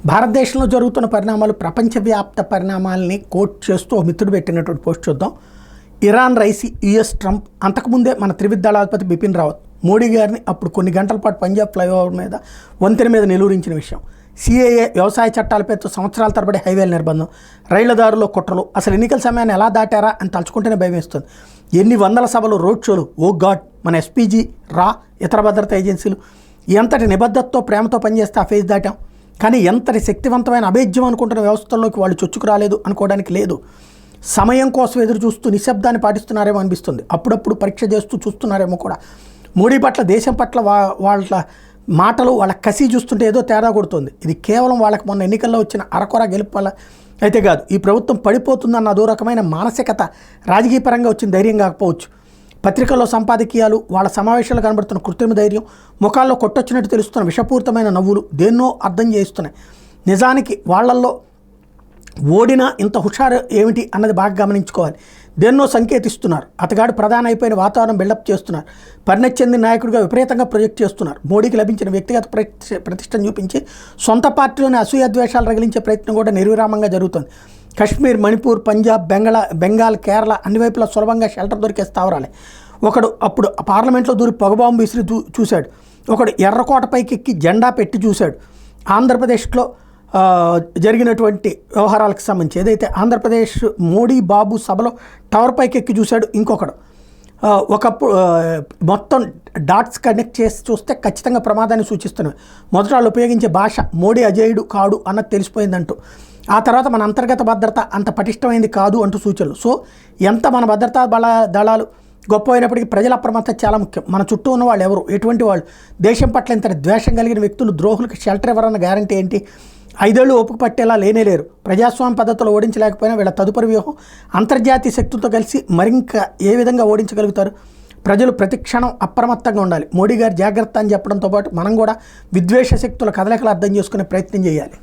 భారతదేశంలో జరుగుతున్న పరిణామాలు ప్రపంచవ్యాప్త పరిణామాలని కోట్ చేస్తూ ఒక మిత్రుడు పెట్టినటువంటి పోస్ట్ చూద్దాం. Iran Raisi, US Trump. అంతకుముందే మన త్రివిధ దళాధిపతి బిపిన్ రావత్ మోడీ గారిని అప్పుడు కొన్ని గంటల పాటు పంజాబ్ ఫ్లైఓవర్ మీద వంతెన మీద నిలువరించిన విషయం. సిఏఏ, వ్యవసాయ చట్టాల పేరుతో సంవత్సరాల తరబడి హైవేల నిర్బంధం, రైళ్ల దారుల్లో కుట్రలు, అసలు ఎన్నికల సమయాన్ని ఎలా దాటారా అని తలుచుకుంటేనే భయం వేస్తుంది. ఎన్ని వందల సభలు, రోడ్ షోలు, ఓ గాడ్, మన ఎస్పీజీ, రా, ఇతర భద్రతా ఏజెన్సీలు ఎంతటి నిబద్ధతతో ప్రేమతో పనిచేస్తే ఆ ఫేజ్ దాటాం. కానీ ఎంతటి శక్తివంతమైన అభేద్యం అనుకుంటున్న వ్యవస్థల్లోకి వాళ్ళు చొచ్చుకు రాలేదు అనుకోవడానికి లేదు. సమయం కోసం ఎదురు చూస్తూ నిశ్శబ్దాన్ని పాటిస్తున్నారేమో అనిపిస్తుంది. అప్పుడప్పుడు పరీక్ష చేస్తూ చూస్తున్నారేమో కూడా. మోడీ పట్ల, దేశం పట్ల వాళ్ళ మాటలు, వాళ్ళ కసి చూస్తుంటే ఏదో తేడా కొడుతుంది. ఇది కేవలం వాళ్ళకి మొన్న ఎన్నికల్లో వచ్చిన అరకొర గెలుపు వల్ల అయితే కాదు. ఈ ప్రభుత్వం పడిపోతుందన్న అదో రకమైన మానసికత రాజకీయ పరంగా వచ్చిన ధైర్యం కాకపోవచ్చు. పత్రికల్లో సంపాదకీయాలు, వాళ్ళ సమావేశాలు కనబడుతున్న కృత్రిమ ధైర్యం, ముఖాల్లో కొట్టొచ్చినట్టు తెలుస్తున్న విషపూరితమైన నవ్వులు దేన్నో అర్థం చేయిస్తున్నాయి. నిజానికి వాళ్ళల్లో ఓడినా ఇంత హుషారు ఏమిటి అన్నది బాగా గమనించుకోవాలి. దేన్నో సంకేతిస్తున్నారు. అతగాడు ప్రధాన అయిపోయిన వాతావరణం బిల్డప్ చేస్తున్నారు. పరిణతి చెందిన నాయకుడిగా విపరీతంగా ప్రొజెక్ట్ చేస్తున్నారు. మోడీకి లభించిన వ్యక్తిగత ప్రతిష్టను చూపించి సొంత పార్టీలోని అసూయ ద్వేషాలు రగిలించే ప్రయత్నం కూడా నిర్విరామంగా జరుగుతుంది. కశ్మీర్, మణిపూర్, పంజాబ్, బెంగాల్, కేరళ అన్ని వైపులా సులభంగా షెల్టర్ దొరికే స్థావరాలే. ఒకడు అప్పుడు పార్లమెంట్లో దూరి పొగబాంబు విసిరి చూశాడు. ఒకడు ఎర్రకోటపైకి ఎక్కి జెండా పెట్టి చూశాడు. ఆంధ్రప్రదేశ్లో జరిగినటువంటి వ్యవహారాలకు సంబంధించి ఏదైతే ఆంధ్రప్రదేశ్ మోడీ బాబు సభలో టవర్ పైకి ఎక్కి చూశాడు. ఇంకొకడు ఒకప్పుడు మొత్తం డాట్స్ కనెక్ట్ చేసి చూస్తే ఖచ్చితంగా ప్రమాదాన్ని సూచిస్తున్నాయి. మొదట వాళ్ళు ఉపయోగించే భాష మోడీ అజేయుడు కాడు అన్నది తెలిసిపోయిందంటూ, ఆ తర్వాత మన అంతర్గత భద్రత అంత పటిష్టమైంది కాదు అంటూ సూచనలు. సో ఎంత మన భద్రతా దళాలు గొప్ప అయినప్పటికీ ప్రజల అప్రమత్తత చాలా ముఖ్యం. మన చుట్టూ ఉన్న వాళ్ళు ఎవరు, ఎటువంటి వాళ్ళు, దేశం పట్ల ఇంత ద్వేషం కలిగిన వ్యక్తులు, ద్రోహులకు షెల్టర్ ఎవరన్న గ్యారంటీ ఏంటి? 5 ఏళ్ళు ఓపిక పట్టేలా లేనేలేరు. ప్రజాస్వామ్య పద్ధతిలో ఓడించలేకపోయినా వీళ్ళ తదుపరి వ్యూహం అంతర్జాతీయ శక్తులతో కలిసి మరింక ఏ విధంగా ఓడించగలుగుతారు? ప్రజలు ప్రతి క్షణం అప్రమత్తంగా ఉండాలి. మోడీ గారు జాగ్రత్త అని చెప్పడంతో పాటు మనం కూడా విద్వేష శక్తుల కదలికలు అర్థం చేసుకునే ప్రయత్నం చేయాలి.